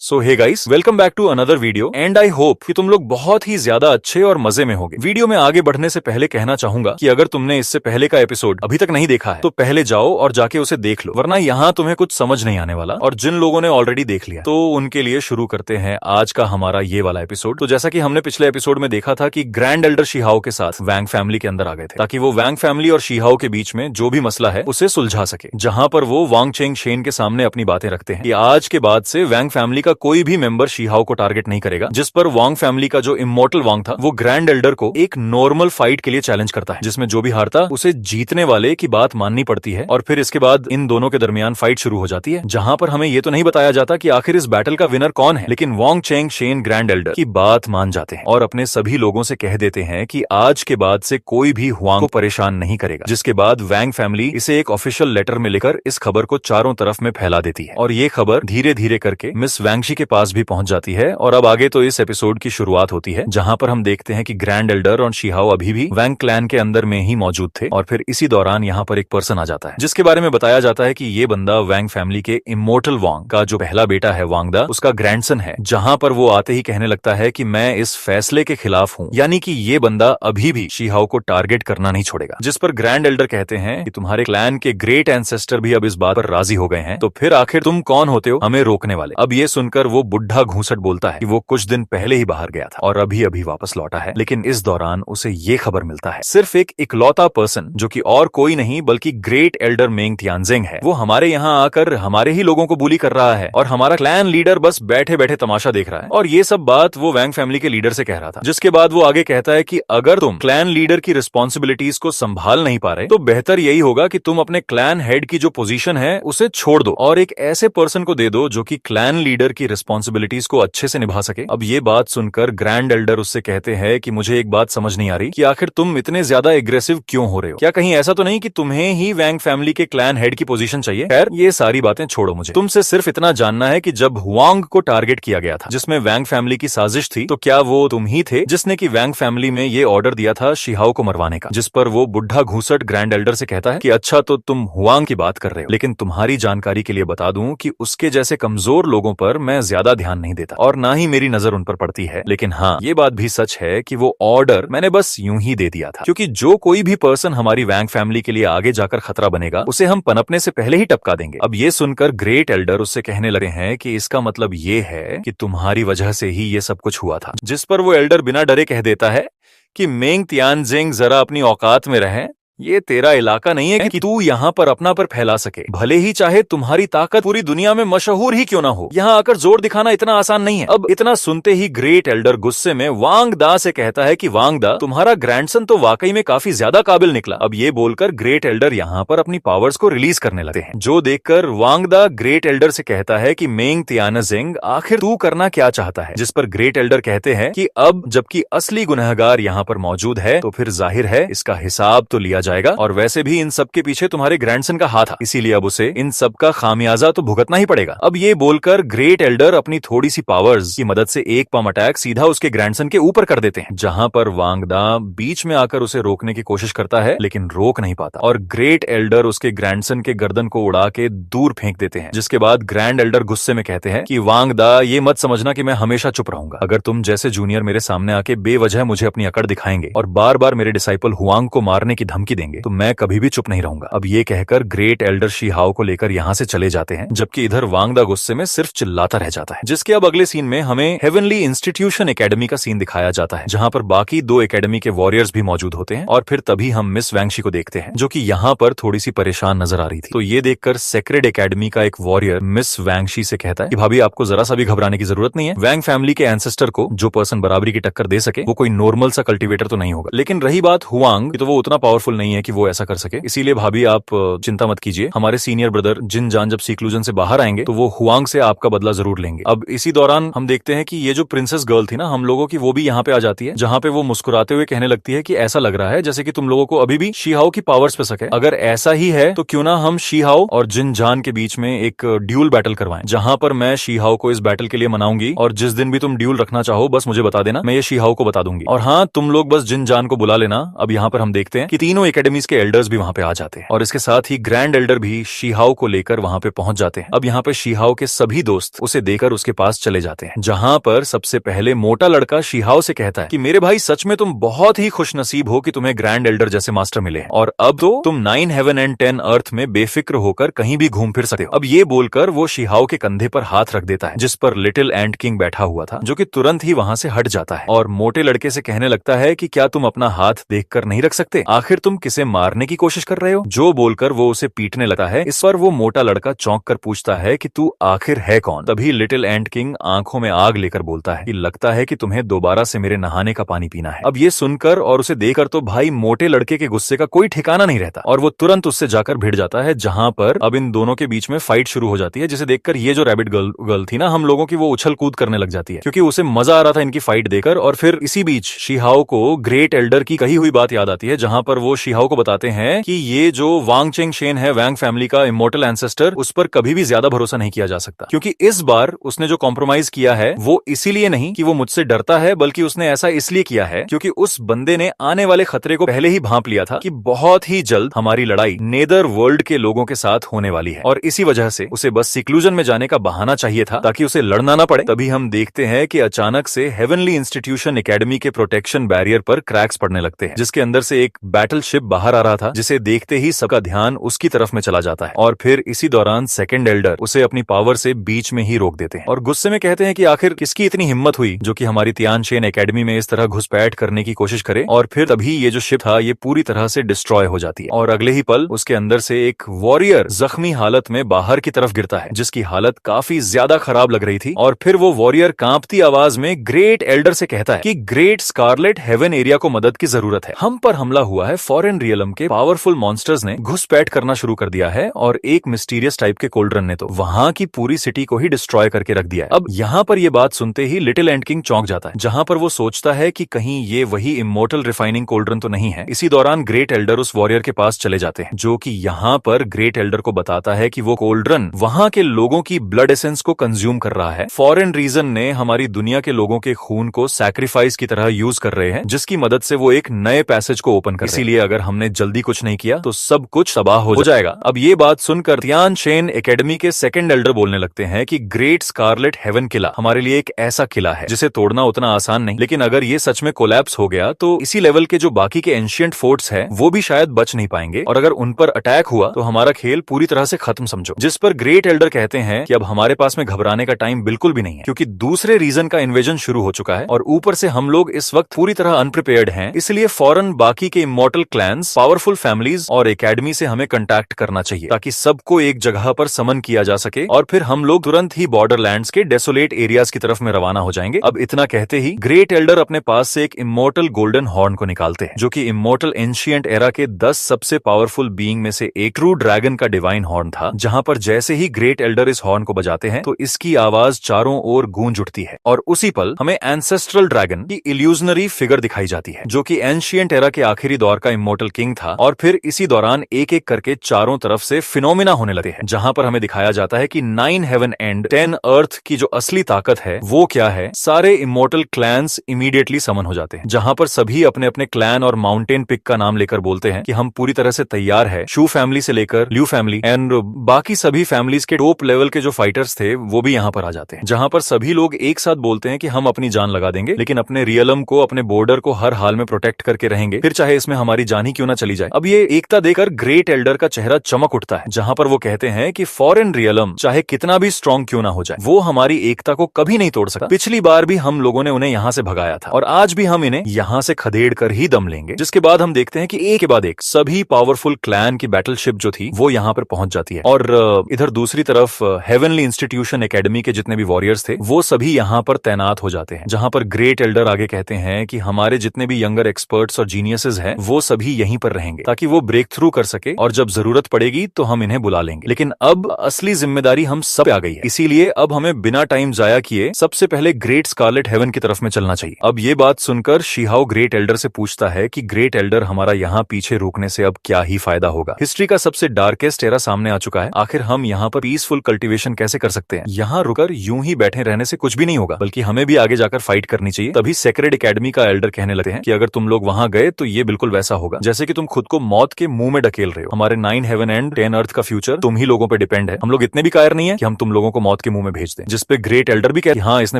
So hey guys, welcome back to another video and I hope कि तुम लोग बहुत ही ज्यादा अच्छे और मजे में होगे। वीडियो में आगे बढ़ने से पहले कहना चाहूंगा कि अगर तुमने इससे पहले का एपिसोड अभी तक नहीं देखा है तो पहले जाओ और जाके उसे देख लो, वरना यहाँ तुम्हें कुछ समझ नहीं आने वाला। और जिन लोगों ने ऑलरेडी देख लिया तो उनके लिए शुरू करते हैं आज का हमारा ये वाला एपिसोड। तो जैसा कि हमने पिछले एपिसोड में देखा था कि ग्रैंड एल्डर शीहाओ के साथ वैंग फैमिली के अंदर आ गए थे ताकि वो वैंग फैमिली और शीहाओ के बीच में जो भी मसला है उसे सुलझा सके, जहां पर वो वांग चेंग शेन के सामने अपनी बातें रखते हैं कि आज के बाद से वैंग फैमिली का कोई भी मेंबर शीहाओ को टारगेट नहीं करेगा। जिस पर वांग फैमिली का जो इमोर्टल वांग था वो ग्रैंड एल्डर को एक नॉर्मल फाइट के लिए चैलेंज करता है, जिसमें जो भी हारता उसे जीतने वाले की बात माननी पड़ती है। और फिर इसके बाद इन दोनों के दरमियान फाइट शुरू हो जाती है, जहां पर हमें ये तो नहीं बताया जाता कि आखिर इस बैटल का विनर कौन है, लेकिन वांग चेंग शेन ग्रैंड एल्डर की बात मान जाते हैं और अपने सभी लोगों से कह देते हैं कि आज के बाद से कोई भी हुआंग को परेशान नहीं करेगा। जिसके बाद वैंग फैमिली इसे एक ऑफिशियल लेटर में लिखकर इस खबर को चारों तरफ में फैला देती है और ये खबर धीरे धीरे करके मिस वैंगशी के पास भी पहुंच जाती है। और अब आगे तो इस एपिसोड की शुरुआत होती है, जहां पर हम देखते हैं कि ग्रैंड एल्डर और शीहाओ अभी भी वैंग क्लैन के अंदर में ही मौजूद थे। और फिर इसी दौरान यहाँ पर एक पर्सन आ जाता है जिसके बारे में बताया जाता है कि ये बंदा वैंग फैमिली के इमोर्टल वांग का जो पहला बेटा है वांगदा, उसका ग्रैंडसन है। जहां पर वो आते ही कहने लगता है कि मैं इस फैसले के खिलाफ हूँ, यानी कि ये बंदा अभी भी शीहाओ को टारगेट करना नहीं छोड़ेगा। जिस पर ग्रैंड एल्डर कहते हैं कि तुम्हारे क्लैन के ग्रेट एंसेस्टर भी अब इस बात पर राजी हो गए हैं, तो फिर आखिर तुम कौन होते हो हमें रोकने वाले। अब ये सुनकर वो बुढ़ा घूंसट बोलता है कि वो कुछ दिन पहले ही बाहर गया था और अभी अभी वापस लौटा है, लेकिन इस दौरान उसे ये खबर मिलता है सिर्फ एक इकलौता पर्सन जो कि और कोई नहीं बल्कि ग्रेट एल्डर मेंग तियानजिंग है, वो हमारे यहाँ आकर हमारे ही लोगों को बुली कर रहा है और हमारा क्लैन लीडर बस बैठे बैठे तमाशा देख रहा है। और ये सब बात वो वैंग फैमिली के लीडर से कह रहा था। जिसके बाद वो आगे कहता है कि अगर तुम क्लैन लीडर की रिस्पॉन्सिबिलिटीज को संभाल नहीं पा रहे तो बेहतर यही होगा कि तुम अपने क्लैन हेड की जो पोजीशन है उसे छोड़ दो और एक ऐसे पर्सन को दे दो जो कि क्लैन लीडर की रिस्पॉन्सिबिलिटीज को अच्छे से निभा सके। अब ये बात सुनकर ग्रैंड एल्डर उससे कहते हैं कि मुझे एक बात समझ नहीं आ रही कि आखिर तुम इतने ज्यादा एग्रेसिव क्यों हो रहे हो, क्या कहीं ऐसा तो नहीं कि तुम्हें ही वैंग फैमिली के क्लैन हेड की पोजीशन चाहिए। खैर ये सारी बातें छोड़ो, मुझे तुमसे सिर्फ इतना जानना है कि जब हुआंग को टारगेट किया गया था जिसमें वैंग फैमिली की साजिश थी, तो क्या वो तुम ही थे जिसने की वैंग फैमिली में ये ऑर्डर दिया था शीहाओ को मरवाने का। जिस पर वो बुढ़ा घूसट ग्रैंड एल्डर से कहता है कि अच्छा तो तुम हुआंग की बात कर रहे हो, लेकिन तुम्हारी जानकारी के लिए बता दूं कि उसके जैसे कमजोर लोगों पर मैं ज्यादा ध्यान नहीं देता और ना ही मेरी नजर उन पर पड़ती है। लेकिन हाँ, ये बात भी सच है कि वो ऑर्डर मैंने बस यूं ही दे दिया था, क्योंकि जो कोई भी पर्सन हमारी वैंग फैमिली के लिए आगे जाकर खतरा बनेगा उसे हम पनपने से पहले ही टपका देंगे। अब ये सुनकर ग्रेट एल्डर उससे कहने लगे हैं कि इसका मतलब ये है कि तुम्हारी वजह से ही ये सब कुछ हुआ था। जिस पर वो एल्डर बिना डरे कह देता है कि मेंग तियानजिंग जरा अपनी औकात में रहे, ये तेरा इलाका नहीं है कि तू यहाँ पर अपना पर फैला सके, भले ही चाहे तुम्हारी ताकत पूरी दुनिया में मशहूर ही क्यों ना हो। यहाँ आकर जोर दिखाना इतना आसान नहीं है। अब इतना सुनते ही ग्रेट एल्डर गुस्से में वांगदा से कहता है कि वांगदा, तुम्हारा ग्रैंडसन तो वाकई में काफी ज्यादा काबिल निकला। अब ये बोलकर ग्रेट एल्डर यहाँ पर अपनी पावर्स को रिलीज करने लगते हैं, जो देखकर वांगदा ग्रेट एल्डर से कहता है कि मेंग तियानजिंग आखिर तू करना क्या चाहता है। जिस पर ग्रेट एल्डर कहते हैं कि अब जबकि असली गुनहगार यहाँ पर मौजूद है तो फिर जाहिर है इसका हिसाब तो लिया जाएगा, और वैसे भी इन सब के पीछे तुम्हारे ग्रैंडसन का हाथ था, इसीलिए अब उसे इन सब का खामियाजा तो भुगतना ही पड़ेगा। अब ये बोलकर ग्रेट एल्डर अपनी थोड़ी सी पावर्स की मदद से एक पम अटैक सीधा उसके ग्रैंडसन के ऊपर कर देते हैं, जहां पर वांगदा बीच में आकर उसे रोकने की कोशिश करता है लेकिन रोक नहीं पाता और ग्रेट एल्डर उसके ग्रैंडसन के गर्दन को उड़ा के दूर फेंक देते हैं। जिसके बाद ग्रैंड एल्डर गुस्से में कहते हैं कि वांगदा, ये मत समझना कि मैं हमेशा चुप रहूंगा। अगर तुम जैसे जूनियर मेरे सामने आके बेवजह मुझे अपनी अकड़ दिखाएंगे और बार बार मेरे डिसाइपल हुआंग को मारने की धमकी देंगे तो मैं कभी भी चुप नहीं रहूंगा। अब ये कहकर ग्रेट एल्डर शीहाओ को लेकर यहाँ से चले जाते हैं, जबकि इधर वांगदा गुस्से में सिर्फ चिल्लाता रह जाता है। जिसके अब अगले सीन में हमें हेवनली इंस्टीट्यूशन एकेडमी का सीन दिखाया जाता है, जहाँ पर बाकी दो एकेडमी के वॉरियर्स भी मौजूद होते हैं। और फिर तभी हम मिस वैंगशी को देखते हैं जो कि यहाँ पर थोड़ी सी परेशान नजर आ रही थी। तो ये देखकर सेक्रेड एकेडमी का एक वॉरियर मिस वैंगशी से कहता है कि भाभी, आपको जरा सा भी घबराने की जरूरत नहीं है। वैंग फैमिली के एंसेस्टर को जो पर्सन बराबरी की टक्कर दे सके वो कोई नॉर्मल सा कल्टिवेटर तो नहीं होगा, लेकिन रही बात हुआंग, तो वो उतना पावरफुल नहीं है कि वो ऐसा कर सके। इसीलिए भाभी आप चिंता मत कीजिए, हमारे सीनियर ब्रदर जिन जान जब सीक्लूजन से बाहर आएंगे तो वो हुआंग से आपका बदला जरूर लेंगे। अब इसी दौरान हम देखते हैं कि ये जो प्रिंसेस गर्ल थी ना हम लोगों की, वो भी यहाँ पे आ जाती है, जहाँ पे वो मुस्कुराते हुए कहने लगती है कि ऐसा लग रहा है जैसे कि तुम लोगों को अभी भी शीहाओ की पावर्स पे शक है। अगर ऐसा ही है तो क्यों ना हम शीहाओ और जिन जान के बीच में एक ड्यूल बैटल करवाएं, जहां पर मैं शीहाओ को इस बैटल के लिए मनाऊंगी और जिस दिन भी तुम ड्यूल रखना चाहो बस मुझे बता देना, मैं ये शीहाओ को बता दूंगी। और हाँ, तुम लोग बस जिन जान को बुला लेना। अब यहाँ पर हम देखते हैं कि तीनों एकेडमीज के एल्डर्स भी वहां पे आ जाते हैं और इसके साथ ही ग्रैंड एल्डर भी शीहाओ को लेकर वहां पे पहुंच जाते हैं। अब यहाँ पे शीहाओ के सभी दोस्त उसे देकर उसके पास चले जाते हैं, जहां पर सबसे पहले मोटा लड़का शीहाओ से कहता है कि मेरे भाई सच में तुम बहुत ही खुशनसीब हो कि तुम्हें ग्रैंड एल्डर जैसे मास्टर मिले और अब तो तुम 9 हेवन एंड 10 अर्थ में बेफिक्र होकर कहीं भी घूम फिर सकते हो। अब ये बोलकर वो शीहाओ के कंधे पर हाथ रख देता है, जिस पर लिटिल एंट किंग बैठा हुआ था, जो कि तुरंत ही वहां से हट जाता है और मोटे लड़के से कहने लगता है कि क्या तुम अपना हाथ देखकर नहीं रख सकते, आखिर तुम किसे मारने की कोशिश कर रहे हो। जो बोलकर वो उसे पीटने लगता है। इस पर वो मोटा लड़का चौंक कर पूछता है कि तू आखिर है कौन। तभी लिटिल एंट किंग आंखों में आग लेकर बोलता है कि लगता है कि तुम्हें दोबारा से मेरे नहाने का पानी पीना है। अब ये सुनकर और उसे देखकर तो भाई मोटे लड़के के गुस्से का कोई ठिकाना नहीं रहता और वो तुरंत उससे जाकर भिड़ जाता है, जहां पर अब इन दोनों के बीच में फाइट शुरू हो जाती है, जिसे देखकर ये जो रैबिट गर्ल थी ना हम लोगों की, वो उछल कूद करने लग जाती है क्योंकि उसे मजा आ रहा था इनकी फाइट देकर। और फिर इसी बीच शीहाओ को ग्रेट एल्डर की कही हुई बात याद आती है, जहां पर वो शीहाओ को बताते हैं कि ये जो वांग चेंग शेन है, वांग फैमिली का इमोर्टल एंसेस्टर, उस पर कभी भी ज्यादा भरोसा नहीं किया जा सकता क्योंकि इस बार उसने जो कॉम्प्रोमाइज किया है वो इसीलिए नहीं कि वो मुझसे डरता है, बल्कि उसने ऐसा इसलिए किया है क्योंकि उस बंदे ने आने वाले खतरे को पहले ही भांप लिया था कि बहुत ही जल्द हमारी लड़ाई नेदर वर्ल्ड के लोगों के साथ होने वाली है और इसी वजह से उसे बस सिक्लूजन में जाने का बहाना चाहिए था ताकि उसे लड़ना ना पड़े। तभी हम देखते हैं कि अचानक से हेवनली इंस्टीट्यूशन एकेडमी के प्रोटेक्शन बैरियर पर क्रैक्स पड़ने लगते हैं, जिसके अंदर से एक बैटल शिप बाहर आ रहा था, जिसे देखते ही सबका ध्यान उसकी तरफ में चला जाता है और फिर इसी दौरान सेकंड एल्डर उसे अपनी पावर से बीच में ही रोक देते हैं और गुस्से में कहते हैं कि आखिर किसकी इतनी हिम्मत हुई जो कि हमारी तियानशेन एकेडमी में इस तरह घुसपैठ करने की कोशिश करे। और फिर तभी ये जो शिप था ये पूरी तरह से डिस्ट्रॉय हो जाती है और अगले ही पल उसके अंदर से एक वॉरियर जख्मी हालत में बाहर की तरफ गिरता है, जिसकी हालत काफी ज्यादा खराब लग रही थी। और फिर वो वॉरियर कांपती आवाज में ग्रेट एल्डर से कहता है कि ग्रेट स्कारलेट हेवन एरिया को मदद की जरूरत है, हम पर हमला हुआ है, फॉरेन रियलम के पावरफुल मॉन्स्टर्स ने घुसपैठ करना शुरू कर दिया है और एक मिस्टीरियस टाइप के कोल्ड्रन ने तो वहां की पूरी सिटी को ही डिस्ट्रॉय करके रख दिया है। अब यहाँ पर ये बात सुनते ही लिटिल एंट किंग चौंक जाता है, जहां पर वो सोचता है कि कहीं ये वही इमोर्टल रिफाइनिंग कोल्ड्रन तो नहीं है। इसी दौरान ग्रेट एल्डर उस वॉरियर के पास चले जाते हैं, जो कि यहाँ पर ग्रेट एल्डर को बताता है कि वो कोल्ड्रन वहां के लोगों की ब्लड एसेंस को कंज्यूम कर रहा है। फॉरेन रीजन ने हमारी दुनिया के लोगों के खून को सैक्रिफाइस की तरह यूज कर रहे हैं, जिसकी मदद से वो एक नए पैसेज को ओपन कर रहे हैं। इसीलिए अगर हमने जल्दी कुछ नहीं किया तो सब कुछ तबाह हो जाएगा। अब ये बात सुनकर तियानशेन एकेडमी के सेकंड एल्डर बोलने लगते हैं कि ग्रेट स्कारलेट हेवन किला हमारे लिए एक ऐसा किला है जिसे तोड़ना उतना आसान नहीं, लेकिन अगर ये सच में कोलैप्स हो गया तो इसी लेवल के जो बाकी के एंशिएंट फोर्ट्स हैं वो भी शायद बच नहीं पाएंगे और अगर उन पर अटैक हुआ तो हमारा खेल पूरी तरह से खत्म समझो। जिस पर ग्रेट एल्डर कहते हैं कि अब हमारे पास में घबराने का टाइम बिल्कुल भी नहीं है क्योंकि दूसरे रीजन का इन्वेजन शुरू हो चुका है और ऊपर से हम लोग इस वक्त पूरी तरह अनप्रिपेयर्ड हैं, इसलिए फौरन बाकी के इमॉर्टल क्लैंस, पावरफुल फैमिलीज और एकेडमी से हमें कंटैक्ट करना चाहिए ताकि सबको एक जगह पर समन किया जा सके और फिर हम लोग तुरंत ही बॉर्डरलैंड्स के डेसोलेट एरियाज की तरफ में रवाना हो जाएंगे। अब इतना कहते ही ग्रेट एल्डर अपने पास से एक इमॉर्टल गोल्डन हॉर्न को निकालते हैं, जो कि इमॉर्टल एंशिएंट एरा के 10 सबसे पावरफुल बीइंग में से एक ट्रू ड्रैगन का डिवाइन हॉर्न था, जहां पर जैसे ही ग्रेट एल्डर इस हॉर्न को बजाते हैं तो इसकी आवाज चारों ओर गूंज उठती है और उसी पल हमें एंसेस्ट्रल ड्रैगन की इल्यूजनरी फिगर दिखाई जाती है, जो कि एंशिएंट एरा के आखिरी दौर का इमॉर्टल किंग था। और फिर इसी दौरान एक एक करके चारों तरफ से फिनोमिना होने लगे हैं, जहां पर हमें दिखाया जाता है कि 9 हेवन एंड 10 अर्थ की जो असली ताकत है वो क्या है। सारे इमॉर्टल क्लैंस इमीडिएटली समन हो जाते हैं, जहां पर सभी अपने अपने क्लैन और माउंटेन पिक का नाम लेकर बोलते हैं कि हम पूरी तरह से तैयार है। शू फैमिली से लेकर ल्यू फैमिली एंड बाकी सभी फैमिलीज के टॉप लेवल के जो फाइटर्स थे वो भी यहाँ पर आ जाते हैं, जहां पर सभी लोग एक साथ बोलते हैं कि हम अपनी जान लगा देंगे, लेकिन अपने रियलम को, अपने बॉर्डर को हर हाल में प्रोटेक्ट करके रहेंगे, फिर चाहे इसमें हमारी जान ही क्यों ना चली जाए। अब ये एकता देकर ग्रेट एल्डर का चेहरा चमक उठता है, जहां पर वो कहते हैं कि फॉरेन रियलम चाहे कितना भी स्ट्रॉन्ग क्यों ना हो जाए, वो हमारी एकता को कभी नहीं तोड़ सकता। पिछली बार भी हम लोगों ने उन्हें यहाँ से भगाया था और आज भी हम इन्हें यहाँ से खदेड़ कर ही दम लेंगे। जिसके बाद हम देखते हैं कि एक के बाद एक सभी पावरफुल क्लैन की बैटलशिप जो थी वो यहाँ पर पहुंच जाती है और इधर दूसरी तरफ हेवनली इंस्टीट्यूशन एकेडमी के जितने भी वॉरियर्स थे वो सभी यहाँ पर तैनात हो जाते हैं, जहां पर ग्रेट एल्डर आगे कहते हैं कि हमारे जितने भी यंगर एक्सपर्ट्स और जीनियसेस हैं वो सभी यहीं पर रहेंगे ताकि वो ब्रेक थ्रू कर सके और जब जरूरत पड़ेगी तो हम इन्हें बुला लेंगे। लेकिन अब असली जिम्मेदारी हम सब पे आ गई है, इसीलिए अब हमें बिना टाइम जाया किए सबसे पहले ग्रेट स्कारलेट हेवन की तरफ में चलना चाहिए। अब ये बात सुनकर शीहाओ ग्रेट एल्डर से पूछता है कि ग्रेट एल्डर हमारा यहाँ पीछे रोकने से अब क्या ही फायदा होगा। हिस्ट्री का सबसे डार्केस्ट एरा सामने आ चुका है, आखिर हम यहाँ पर पीसफुल कल्टीवेशन कैसे कर सकते हैं। यहाँ रुकर यूं ही बैठे रहने से कुछ भी नहीं होगा, बल्कि हमें भी आगे जाकर फाइट करनी चाहिए। तभी सेक्रेड एकेडमी का एल्डर कहने लगते हैं कि अगर तुम लोग वहां गए तो ये बिल्कुल वैसा होगा होगा, जैसे कि तुम खुद को मौत के मुंह में ढकेल रहे हो। हमारे 9 हेवन एंड 10 अर्थ का फ्यूचर तुम ही लोगों पे डिपेंड है। हम लोग इतने भी कायर नहीं है कि हम तुम लोगों को मौत के मुंह में भेज दें। जिस पे ग्रेट एल्डर भी कहते, हाँ इसने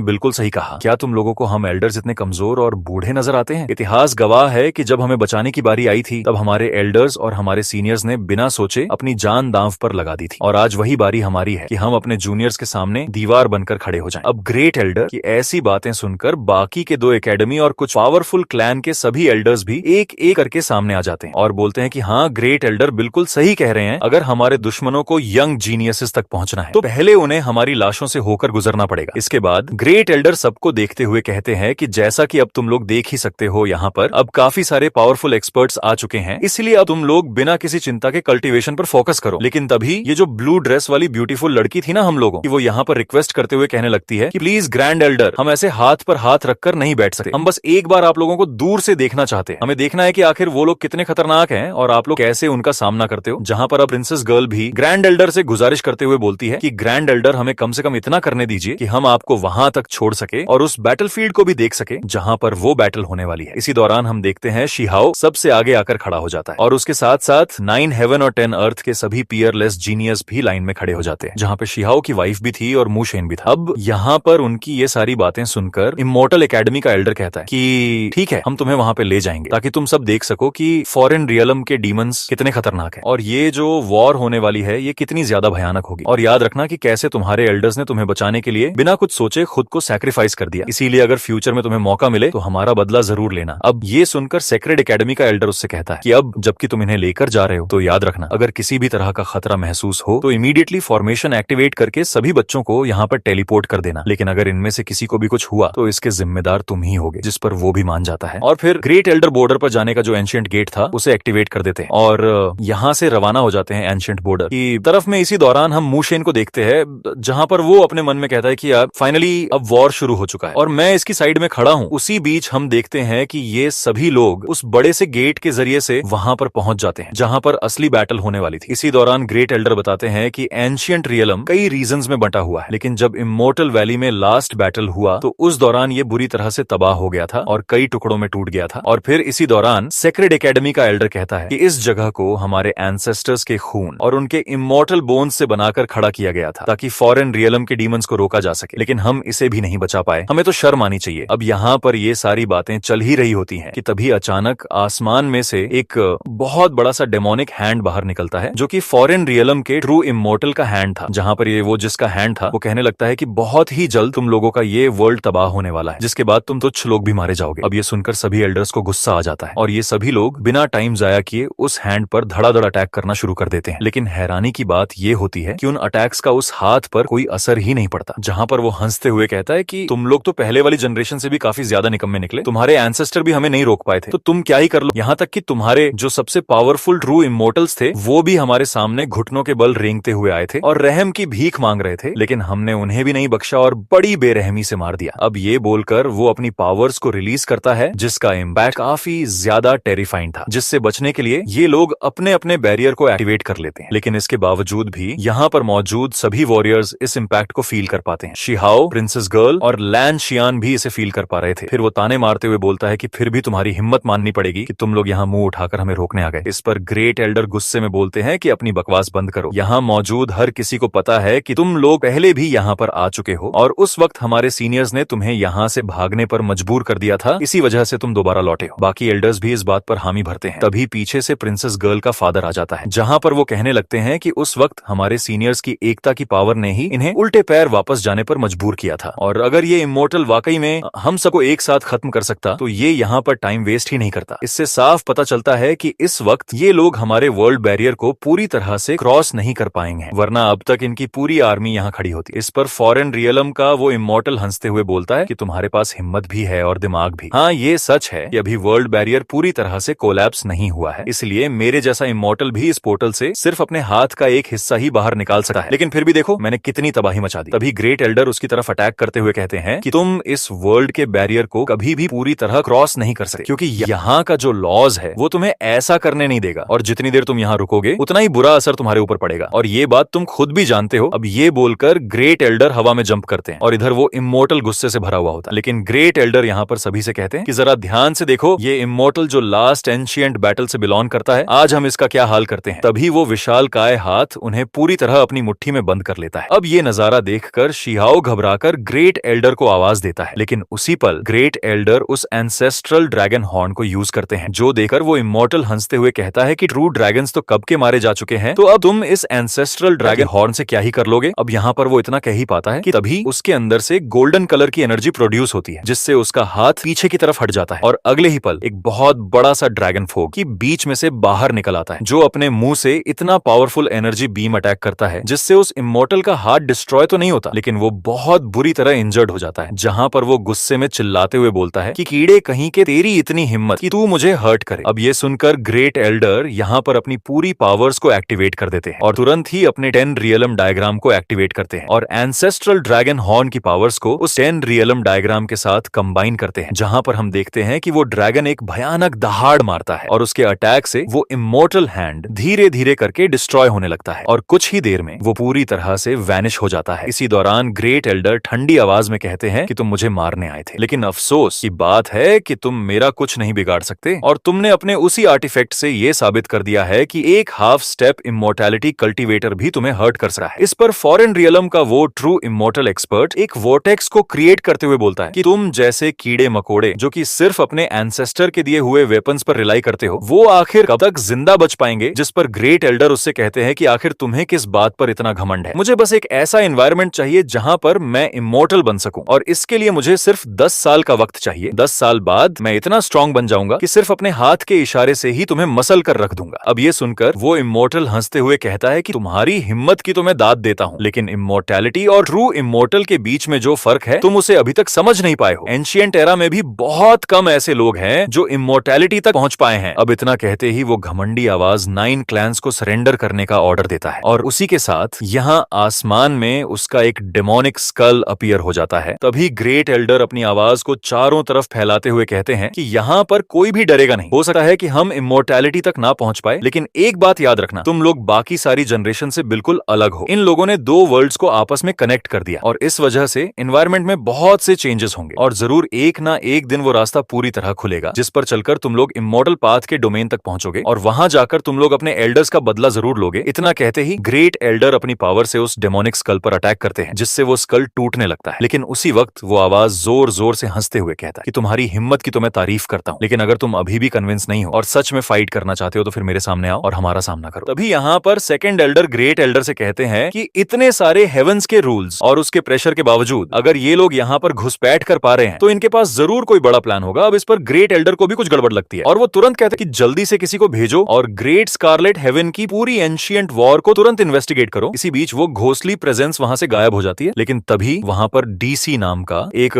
बिल्कुल सही कहा। क्या तुम लोगों को हम एल्डर्स इतने कमजोर और बूढ़े नजर आते हैं? इतिहास गवाह है कि जब हमें बचाने की बारी आई थी तब हमारे एल्डर्स और हमारे सीनियर्स ने बिना सोचे अपनी जान दांव पर लगा दी थी। और आज वही बारी हमारी है कि हम अपने जूनियर्स के सामने दीवार बनकर खड़े हो जाएं। अब ग्रेट एल्डर की ऐसी बातें सुनकर बाकी के 2 एकेडमी और कुछ पावरफुल क्लैन के सभी एल्डर्स भी एक एक करके सामने आ जाते हैं और बोलते हैं कि हाँ ग्रेट एल्डर बिल्कुल सही कह रहे हैं। अगर हमारे दुश्मनों को यंग जीनियसेस तक पहुंचना है तो पहले उन्हें हमारी लाशों से होकर गुजरना पड़ेगा। इसके बाद ग्रेट एल्डर सबको देखते हुए कहते हैं कि जैसा कि अब तुम लोग देख ही सकते हो, यहाँ पर अब काफी सारे पावरफुल एक्सपर्ट्स आ चुके हैं, इसलिए अब तुम लोग बिना किसी चिंता के कल्टीवेशन पर फोकस करो। लेकिन तभी ये जो ब्लू ड्रेस वाली ब्यूटीफुल लड़की थी ना हम लोगों की, वो यहाँ पर रिक्वेस्ट करते हुए कहने लगती है कि प्लीज ग्रैंड एल्डर, हम ऐसे हाथ पर हाथ रखकर नहीं बैठ सकते। हम बस एक बार आप लोगों को दूर से देखना चाहते हैं। हमें देखना है कि आखिर वो लोग कितने खतरनाक हैं और आप लोग कैसे उनका सामना करते हो। जहां पर अब प्रिंसेस गर्ल भी ग्रैंड एल्डर से गुजारिश करते हुए बोलती है कि ग्रैंड एल्डर, हमें कम से कम इतना करने दीजिए कि हम आपको वहां तक छोड़ सके और उस बैटलफील्ड को भी देख सके जहां पर वो बैटल होने वाली है। इसी दौरान हम देखते हैं शिहाओ सबसे आगे आकर खड़ा हो जाता है और उसके साथ साथ 9 हेवन और 10 अर्थ के सभी पियरलेस जीनियस भी लाइन में खड़े हो जाते हैं, जहां पे शिहाओ की वाइफ भी थी और मूशेन भी था। अब यहाँ पर उनकी ये सारी बातें सुनकर इमोर्टल एकेडमी का एल्डर कहता है कि ठीक है, हम तुम्हें वहां पे ले जाएंगे ताकि तुम सब देख सको कि फॉरेन रियलम के डीमंस कितने खतरनाक हैं और ये जो वॉर होने वाली है ये कितनी ज्यादा भयानक होगी। और याद रखना कि कैसे तुम्हारे एल्डर्स ने तुम्हें बचाने के लिए बिना कुछ सोचे खुद को सैक्रिफाइस कर दिया। इसीलिए अगर फ्यूचर में तुम्हें मौका मिले तो हमारा बदला जरूर लेना। अब ये सुनकर सेक्रेड एकेडमी का एल्डर उससे कहता है कि अब जबकि तुम इन्हें लेकर जा रहे हो तो याद रखना, अगर किसी भी तरह का खतरा महसूस हो तो इमीडिएटली फॉर्मेशन एक्टिवेट करके सभी बच्चों को यहाँ पर टेलीपोर्ट कर देना। लेकिन अगर इनमें से किसी को भी कुछ हुआ तो इसके जिम्मेदार तुम ही होगे। जिस पर वो भी मान जाता है और फिर ग्रेट एल्डर बॉर्डर पर जाने का जो एंशिएंट गेट था उसे एक्टिवेट कर देते हैं और यहाँ से रवाना हो जाते हैं एंशिएंट बॉर्डर की तरफ में। इसी दौरान हम मूशेन को देखते हैं जहां पर वो अपने मन में कहता है कि यार फाइनली अब वॉर शुरू हो चुका है और मैं इसकी साइड में खड़ा हूं। उसी बीच हम देखते हैं कि ये सभी लोग उस बड़े से गेट के जरिए से वहां पर पहुंच जाते हैं जहां पर असली बैटल होने वाली थी। इसी दौरान ग्रेट एल्डर बताते हैं कि एंशिएंट रियलम कई रीजन्स में बंटा हुआ है, लेकिन जब इमोर्टल वैली में लास्ट बैटल हुआ तो उस दौरान ये बुरी तरह से तबाह हो गया था और कई टुकड़ों में टूट गया था। और फिर इसी दौरान सेक्रेड एकेडमी का एल्डर कहता है कि इस जगह को हमारे एंसेस्टर्स के खून और उनके इमोर्टल बोन्स से बनाकर खड़ा किया गया था ताकि फॉरेन रियलम के डीमंस को रोका जा सके, लेकिन हम इसे भी नहीं बचा पाए। हमें तो शर्म आनी चाहिए। अब यहाँ पर ये सारी बातें चल ही रही होती हैं कि तभी अचानक आसमान में से एक बहुत बड़ा सा डेमोनिक हैंड बाहर निकलता है जो कि फॉरेन रियलम के ट्रू इमोर्टल का हैंड था। जहां पर ये वो जिसका हैंड था वो कहने लगता है कि बहुत ही जल्द तुम लोगों का ये वर्ल्ड तबाह होने वाला है, जिसके बाद तुम तुच्छ लोग भी मारे जाओगे। अब ये सुनकर सभी एल्डर्स को गुस्सा आ जाता है और ये सभी लोग बिना टाइम जाया किए उस हैंड पर धड़ाधड़ अटैक करना शुरू कर देते हैं। लेकिन हैरानी की बात ये होती है कि उन अटैक्स का उस हाथ पर कोई असर ही नहीं पड़ता। जहां पर वो हंसते हुए कहता है कि तुम लोग तो पहले वाली जनरेशन से भी काफी ज्यादा निकम्मे निकले, तुम्हारे एंसेस्टर भी हमें नहीं रोक पाए थे, तो तुम क्या ही कर लो। यहाँ तक कि तुम्हारे जो सबसे पावरफुल ट्रू इमोर्टल्स थे वो भी हमारे सामने घुटनों के बल रेंगते हुए आए थे और रहम की भीख मांग रहे थे, लेकिन हमने उन्हें भी नहीं बख्शा और बड़ी बेरहमी से मार दिया। अब ये बोलकर वो अपनी पावर्स को रिलीज करता है जिसका इम्पैक्ट काफी ज्यादा टेरिफाइंग था, जिससे बचने के लिए ये लोग अपने अपने बैरियर को एक्टिवेट कर लेते हैं। लेकिन इसके बावजूद भी यहाँ पर मौजूद सभी वॉरियर्स इस इम्पैक्ट को फील कर पाते हैं। शिहाओ, प्रिंसेस गर्ल और लैन शियान भी इसे फील कर पा रहे थे। फिर वो ताने मारते हुए बोलता है कि फिर भी तुम्हारी हिम्मत माननी पड़ेगी कि तुम लोग यहाँ मुंह उठाकर हमें रोकने आ गए। इस पर ग्रेट एल्डर गुस्से में बोलते हैं कि अपनी बकवास बंद करो। यहाँ मौजूद हर किसी को पता है कि तुम लोग पहले भी यहाँ पर आ चुके हो और उस वक्त हमारे सीनियर्स ने तुम्हें यहाँ से भागने पर मजबूर कर दिया था, इसी वजह से तुम दोबारा लौटे हो। बाकी एल्डर्स भी इस बात पर हामी भरते हैं। तभी पीछे से प्रिंसेस गर्ल का फादर आ जाता है, जहाँ पर वो कहने लगते हैं कि उस वक्त हमारे सीनियर्स की एकता की पावर ने ही इन्हें उल्टे पैर वापस जाने पर मजबूर किया था और अगर ये इमोर्टल वाकई में हम सबको एक साथ खत्म कर सकता तो ये यहाँ पर टाइम वेस्ट ही नहीं करता। इससे साफ पता चलता है कि इस वक्त ये लोग हमारे वर्ल्ड बैरियर को पूरी तरह से क्रॉस नहीं कर पाएंगे, वरना अब तक इनकी पूरी आर्मी यहाँ खड़ी होती। इस पर फॉरेन रियलम का वो इमोर्टल हंसते हुए बोलता है कि तुम्हारे पास हिम्मत भी है और दिमाग भी। हाँ, ये सच है कि अभी वर्ल्ड बैरियर पूरी तरह से कोलैप्स नहीं हुआ है, इसलिए मेरे जैसा इमोर्टल भी इस पोर्टल से सिर्फ अपने हाथ का एक हिस्सा ही बाहर निकाल सकता है। लेकिन फिर भी देखो मैंने कितनी तबाही मचा दी। तभी ग्रेट एल्डर उसकी तरफ अटैक करते हुए कहते हैं कि तुम इस वर्ल्ड के बैरियर को कभी भी पूरी तरह क्रॉस नहीं कर सकते, क्योंकि यहाँ का जो लॉज है वो तुम्हें ऐसा करने नहीं देगा और जितनी देर तुम यहाँ रुकोगे उतना ही बुरा असर तुम्हारे ऊपर पड़ेगा और ये बात तुम खुद भी जानते हो। अब ये बोलकर ग्रेट एल्डर हवा में जंप करते हैं और इधर वो इमोर्टल गुस्से से भरा हुआ होता है। लेकिन ग्रेट एल्डर यहाँ पर सभी से कहते हैं कि जरा ध्यान से देखो, ये इमोर्टल जो लास्ट एंशिएंट बैटल से बिलोंग करता है, आज हम इसका क्या हाल करते हैं। तभी वो विशालकाय हाथ उन्हें पूरी तरह अपनी मुट्ठी में बंद कर लेता है। अब ये नजारा देखकर शिहाओ घबराकर ग्रेट एल्डर को आवाज देता है, लेकिन उसी पल ग्रेट एल्डर उस एंसेस्ट्रल ड्रैगन हॉर्न को यूज करते हैं, जो देखकर वो इमॉर्टल हंसते हुए कहता है कि ट्रू ड्रैगन्स तो कब के मारे जा चुके हैं, तो अब तुम इस एंसेस्ट्रल ड्रैगन हॉर्न से क्या ही कर लोगे। अब यहाँ पर वो इतना कह ही पाता है कि तभी उसके अंदर से गोल्डन कलर की एनर्जी प्रोड्यूस होती है, जिससे उसका हाथ पीछे की तरफ हट जाता है और अगले ही पल एक बहुत बड़ा सा ड्रैगन फोग की बीच में से बाहर निकल आता है, जो अपने मुंह से इतना पावरफुल एनर्जी बीम अटैक करता है, जिससे उस इमॉर्टल का हाथ डिस्ट्रॉय तो नहीं होता, लेकिन वो बहुत बुरी तरह इंजर्ड हो जाता है। जहां पर वो गुस्से में चिल्लाते हुए बोलता है कि कीड़े कहीं के, तेरी इतनी हिम्मत कि तू मुझे हर्ट करे। अब ये सुनकर ग्रेट एल्डर यहाँ पर अपनी पूरी पावर्स को एक्टिवेट कर देते हैं और तुरंत ही अपने 10 रियलम डायग्राम को एक्टिवेट करते हैं और एंसेस्ट्रल ड्रैगन हॉर्न की पावर्स को उस 10 रियलम डायग्राम के साथ कंबाइन करते हैं, जहां पर हम देखते हैं कि वो ड्रैगन एक भयानक दहाड़ मारता है और उसके अटैक से वो इमॉर्टल हैंड धीरे धीरे करके डिस्ट्रॉय होने लगता है और कुछ ही देर में वो पूरी तरह से वैनिश हो जाता है। इसी दौरान ग्रेट एल्डर ठंडी आवाज में कहते हैं कि तुम मुझे मारने आए थे, लेकिन अफसोस की बात है कि तुम मेरा कुछ नहीं बिगाड़ सकते और तुमने अपने उसी आर्टिफैक्ट से ये साबित कर दिया है कि एक हाफ स्टेप इमोर्टैलिटी कल्टीवेटर भी तुम्हें हर्ट कर सकता है। इस पर फॉरेन रियलम का वो ट्रू इमोर्टल एक्सपर्ट एक वोर्टेक्स को क्रिएट करते हुए बोलता है कि तुम जैसे कीड़े मकोड़े जो कि सिर्फ अपने एंसेस्टर के दिए हुए वेपन्स पर रिलाई करते हो, वो आखिर कब तक जिंदा बच पाएंगे। जिस पर ग्रेट एल्डर उससे कहते हैं कि आखिर तुम्हें किस बात पर इतना घमंड है, मुझे बस एक ऐसा एनवायरनमेंट चाहिए जहां पर मैं इमोर्टल बन सकूं और इसके लिए मुझे सिर्फ 10 साल का वक्त चाहिए। 10 साल बाद मैं इतना स्ट्रांग बन जाऊंगा कि सिर्फ अपने हाथ के इशारे से ही तुम्हें मसल कर रख दूंगा। अब ये सुनकर वो इमोर्टल हंसते हुए कहता है कि तुम्हारी हिम्मत की तो मैं दाद देता हूं, लेकिन इमोर्टैलिटी और ट्रू इमोर्टल के बीच में जो फर्क है तुम उसे अभी तक समझ नहीं पाए हो। एंशिएंट एरा में भी बहुत कम ऐसे लोग हैं जो इमोर्टैलिटी तक पहुंच पाए हैं। अब इतना कहते ही वो घमंडी आवाज 9 क्लैंस को सरेंडर करने का ऑर्डर देता है और उसी के साथ यहाँ आसमान में उसका एक डेमोनिक स्कल अपीयर हो जाता है। तभी ग्रेट एल्डर अपनी आवाज को चारों तरफ फैलाते हुए कहते हैं कि यहाँ पर कोई भी डरेगा नहीं। हो सकता है कि हम इमोर्टैलिटी तक ना पहुंच पाए, लेकिन एक बात याद रखना, तुम लोग बाकी सारी जनरेशन से बिल्कुल अलग हो। इन लोगों ने 2 वर्ल्ड्स को आपस में कनेक्ट कर दिया और इस वजह से एनवायरनमेंट में बहुत से चेंजेस होंगे और जरूर एक ना एक दिन वो रास्ता पूरी तरह खुलेगा, जिस पर चलकर तुम लोग इमॉर्टल पाथ के डोमेन तक पहुंचोगे और वहां जाकर तुम लोग अपने एल्डर्स का बदला जरूर लोगे। इतना कहते ही ग्रेट एल्डर अपनी पावर से उस डेमोनिक स्कल पर अटैक करते हैं, जिससे वो स्कल टूटने लगता है। लेकिन उसी वक्त वो आवाज जोर जोर से हंसते हुए कहता है कि तुम्हारी हिम्मत की तो मैं तारीफ करता हूँ, लेकिन अगर तुम अभी भी कन्विंस नहीं हो और सच में फाइट करना चाहते हो तो फिर मेरे सामने आओ और हमारा सामना करो। तभी यहाँ पर सेकंड एल्डर ग्रेट एल्डर से कहते हैं कि इतने सारे हेवंस के रूल्स और उसके प्रेशर के बावजूद अगर ये लोग यहाँ पर घुसपैठ कर पा रहे हैं तो इनके पास जरूर कोई बड़ा प्लान होगा। अब इस पर ग्रेट एल्डर को भी कुछ गड़बड़ लगती है और वो तुरंत कहते हैं कि जल्दी से किसी को भेजो और ग्रेट स्कारलेट हेवन की पूरी एंशिएंट वॉर को तुरंत इन्वेस्टिगेट करो। इसी बीच वो घोसली प्रेजेंस वहां से गायब हो जाती है, लेकिन तभी वहां पर डीसी नाम का एक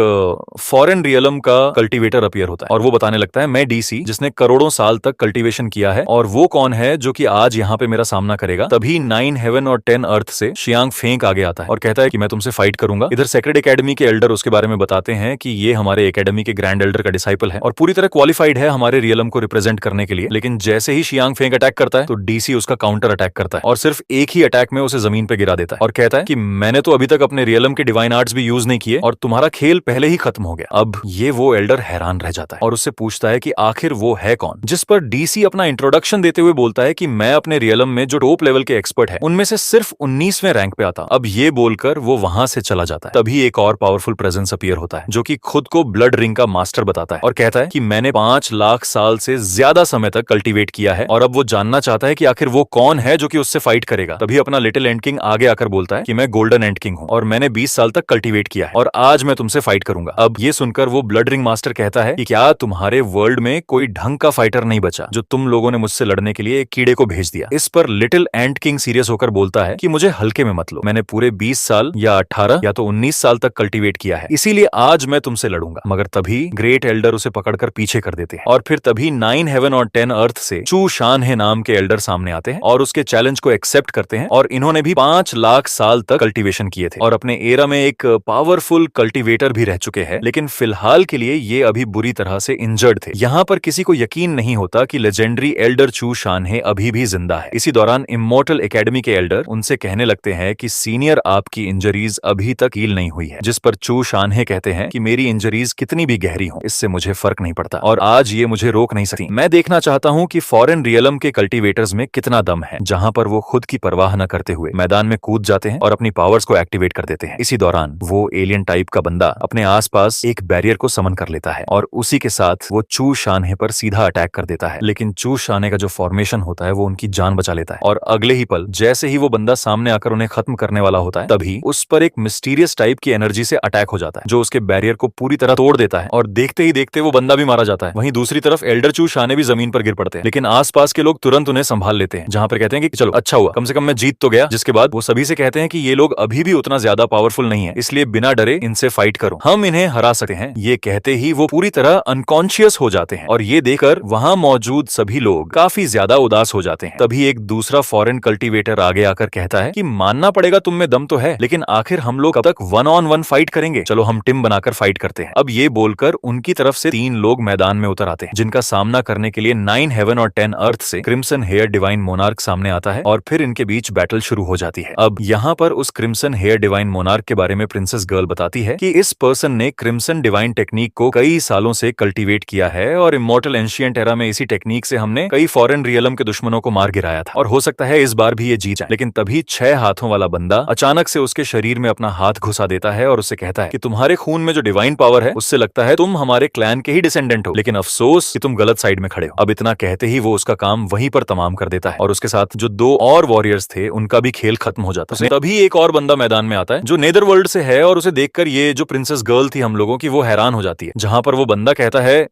फॉरेन रियलम का कल्टीवेटर अपीयर होता है और वो बताने लगता है, मैं डीसी जिसने करोड़ों साल तक कल्टीवेशन किया है और वो कौन है जो कि आज यहाँ पे मेरा सामना करेगा। तभी 9 हेवन और 10 अर्थ से शियांग फेंक आगे आता है और कहता है कि मैं तुमसे फाइट करूंगा। इधर सेक्रेड एकेडमी के एल्डर उसके बारे में बताते हैं कि ये हमारे एकेडमी के ग्रैंड एल्डर का डिसाइपल है और पूरी तरह क्वालिफाइड है हमारे रियलम को रिप्रेजेंट करने के लिए। लेकिन जैसे ही शियांग फेंक अटैक करता है तो डीसी उसका काउंटर अटैक करता है और सिर्फ एक ही अटैक में उसे जमीन पे गिरा देता है और कहता है कि मैंने तो अभी तक अपने रियलम के डिवाइन आर्ट्स भी यूज नहीं किए और तुम्हारा खेल पहले ही खत्म हो गया। अब ये वो एल्डर हैरान रह जाता है और उससे पूछता है कि आखिर वो है कौन, जिस पर डीसी अपना इंट्रोडक्शन देते हुए बोलता है कि मैं अपने रियलम में जो टॉप लेवल के एक्सपर्ट है उनमें से सिर्फ 19वें रैंक पे आता। अब ये बोलकर वो वहां से चला जाता है। तभी एक और पावरफुल प्रेजेंस अपीयर होता है जो कि खुद को ब्लड रिंग का मास्टर बताता है और कहता है कि मैंने 5 लाख साल से ज्यादा समय तक कल्टीवेट किया है और अब वो जानना चाहता है कि आखिर वो कौन है जो कि उससे फाइट करेगा। तभी अपना लिटिल एंड किंग आगे आकर बोलता है कि मैं गोल्डन एंड किंग हूँ और मैंने 20 साल तक कल्टीवेट किया है और आज मैं तुमसे फाइट करूंगा। अब ये सुनकर वो ब्लड रिंग मास्टर कहता है कि क्या तुम्हारे वर्ल्ड में कोई ढंग का फाइटर नहीं बचा जो तुम लोगों ने मुझसे लड़ने के लिए एक कीड़े को भेज दिया। इस पर लिटिल एंड किंग सीरियस होकर बोलता है कि मुझे हल्के में मत लो, मैंने पूरे 20 साल या 18 या तो 19 साल तक कल्टीवेट किया है, इसीलिए आज मैं तुमसे लड़ूंगा। मगर तभी ग्रेट एल्डर उसे पकड़कर पीछे कर देते हैं और फिर तभी 9 हेवन और 10 अर्थ से चू शानहे नाम के एल्डर सामने आते हैं और उसके चैलेंज को एक्सेप्ट करते हैं और इन्होंने भी 5 लाख साल तक कल्टीवेशन किए थे और अपने एरा में एक पावरफुल कल्टीवेटर भी रह चुके हैं, लेकिन फिलहाल के लिए ये अभी बुरी तरह से इंजर्ड थे। यहाँ पर किसी को यकीन नहीं होता कि लेजेंडरी एल्डर चू शानहे अभी भी जिंदा है। इसी दौरान इमॉर्टल एकेडमी के एल्डर उनसे कहने लगते हैं कि सीनियर आपकी इंजरीज अभी तक हील नहीं हुई है, जिस पर चू शानहे कहते हैं कि मेरी इंजरीज कितनी भी गहरी हो इससे मुझे फर्क नहीं पड़ता और आज ये मुझे रोक नहीं सकती। मैं देखना चाहता हूँ कि फॉरेन रियलम के कल्टीवेटर्स में कितना दम है, जहाँ पर वो खुद की परवाह न करते हुए मैदान में कूद जाते हैं और अपनी पावर्स को एक्टिवेट कर देते हैं। इसी दौरान वो एलियन टाइप का बंदा अपने आसपास एक बैरियर को समन कर लेता है और उसी के साथ वो चू शानहे पर सीधा अटैक कर देता है। लेकिन चू शानहे का जो फॉर्मेशन होता है वो उनकी जान बचा लेता है और अगले ही पल जैसे ही वो बंदा सामने आकर उन्हें खत्म करने वाला होता है, तभी उस पर एक मिस्टीरियस टाइप की एनर्जी से अटैक हो जाता है जो उसके बैरियर को पूरी तरह तोड़ देता है और देखते ही देखते वो बंदा भी मारा जाता है। वहीं दूसरी तरफ एल्डर चू शानहे भी जमीन पर गिर पड़ते हैं, लेकिन आसपास के लोग तुरंत उन्हें संभाल लेते हैं, जहां पर कहते हैं कि चलो अच्छा हुआ, कम से कम मैं जीत तो गया। जिसके बाद वो सभी से कहते हैं कि ये लोग अभी भी उतना ज्यादा पावरफुल नहीं है, इसलिए बिना डरे इनसे फाइट करो, हम इन्हें हरा सकते हैं। ये कहते ही वो पूरी तरह अनकॉन्शियस हो जाते हैं और ये देखकर वहां मौजूद सभी लोग काफी ज्यादा उदास हो जाते हैं। तभी एक दूसरा फॉरेन कल्टीवेटर आगे आकर कहता है कि मानना पड़ेगा तुम में दम तो है, लेकिन आखिर हम लोग कब तक 1-on-1 फाइट करेंगे, चलो हम टीम बनाकर फाइट करते हैं। अब ये बोलकर उनकी तरफ से 3 लोग मैदान में उतर आते हैं, जिनका सामना करने के लिए 9 हेवन और 10 अर्थ से क्रिम्सन हेयर डिवाइन मोनार्क सामने आता है और फिर इनके बीच बैटल शुरू हो जाती है। अब यहाँ पर उस क्रिम्सन हेयर डिवाइन मोनार्क के बारे में प्रिंसेस गर्ल बताती है कि इस पर्सन ने क्रिम्सन डिवाइन टेक्निक को कई सालों से कल्टीवेट किया है और इमॉर्टल एंशिएंट एरा में इसी टेक्निक से हमने कई फॉरेन रियलम के दुश्मनों को मार गिराया था और हो सकता है इस बार भी ये जीत जाए। लेकिन तभी 6 हाथों वाला बंदा अचानक से उसके शरीर में अपना हाथ घुसा देता है और उससे कहता है कि तुम्हारे खून में जो डिवाइन पावर है उससे लगता है तुम हमारे क्लैन के ही डिसेंडेंट हो, लेकिन अफसोस कि तुम गलत साइड में खड़े हो। अब इतना कहते ही वो उसका काम वहीं पर तमाम कर देता है और उसके साथ जो 2 और वॉरियर्स थे उनका भी खेल खत्म हो जाता है। तभी एक और बंदा मैदान में आता है जो नेदरवर्ल्ड से है और उसे देखकर ये जो प्रिंसेस गर्ल थी हम लोगों की, वो हैरान हो जाती है, जहां पर वो बंदा कहता है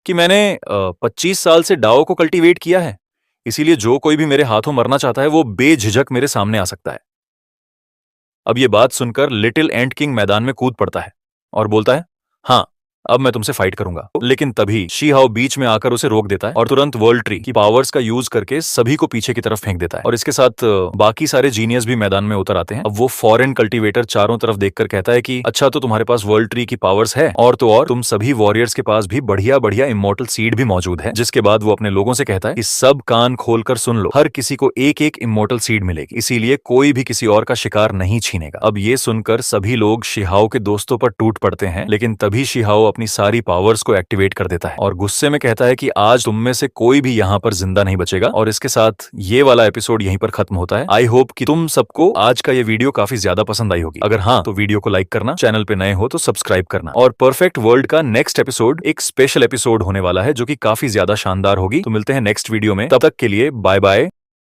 कि मैंने 25 साल से डाओ को कल्टीवेट किया है, इसीलिए जो कोई भी मेरे हाथों मरना चाहता है वो बेझिझक मेरे सामने आ सकता है। अब ये बात सुनकर लिटिल एंट किंग मैदान में कूद पड़ता है और बोलता है, हाँ अब मैं तुमसे फाइट करूंगा। लेकिन तभी शी हाओ बीच में आकर उसे रोक देता है और तुरंत वर्ल्ड ट्री की पावर्स का यूज करके सभी को पीछे की तरफ फेंक देता है और इसके साथ बाकी सारे जीनियस भी मैदान में उतर आते हैं। अब वो फॉरेन कल्टीवेटर चारों तरफ देखकर कहता है कि अच्छा तो तुम्हारे पास वर्ल्ड ट्री की पावर्स है और तो और तुम सभी वॉरियर्स के पास भी बढ़िया बढ़िया इमॉर्टल सीड भी मौजूद है। जिसके बाद वो अपने लोगों से कहता है कि सब कान खोलकर सुन लो, हर किसी को एक एक इमॉर्टल सीड मिलेगी, इसीलिए कोई भी किसी और का शिकार नहीं छीनेगा। अब ये सुनकर सभी लोग शिहाओ के दोस्तों पर टूट पड़ते हैं, लेकिन तभी शिहाओ अपनी सारी पावर को एक्टिवेट कर देता है और गुस्से में कहता है कि आज तुम में से कोई भी यहाँ पर जिंदा नहीं बचेगा। और इसके साथ ये वाला एपिसोड यहीं पर खत्म होता है। आई होप कि तुम सबको आज का ये वीडियो काफी ज्यादा पसंद आई होगी। अगर हाँ तो वीडियो को लाइक करना, चैनल पे नए हो तो सब्सक्राइब करना। और परफेक्ट वर्ल्ड का नेक्स्ट एपिसोड एक स्पेशल एपिसोड होने वाला है जो कि काफी ज्यादा शानदार होगी। तो मिलते हैं नेक्स्ट वीडियो में, तब तक के लिए बाय बाय।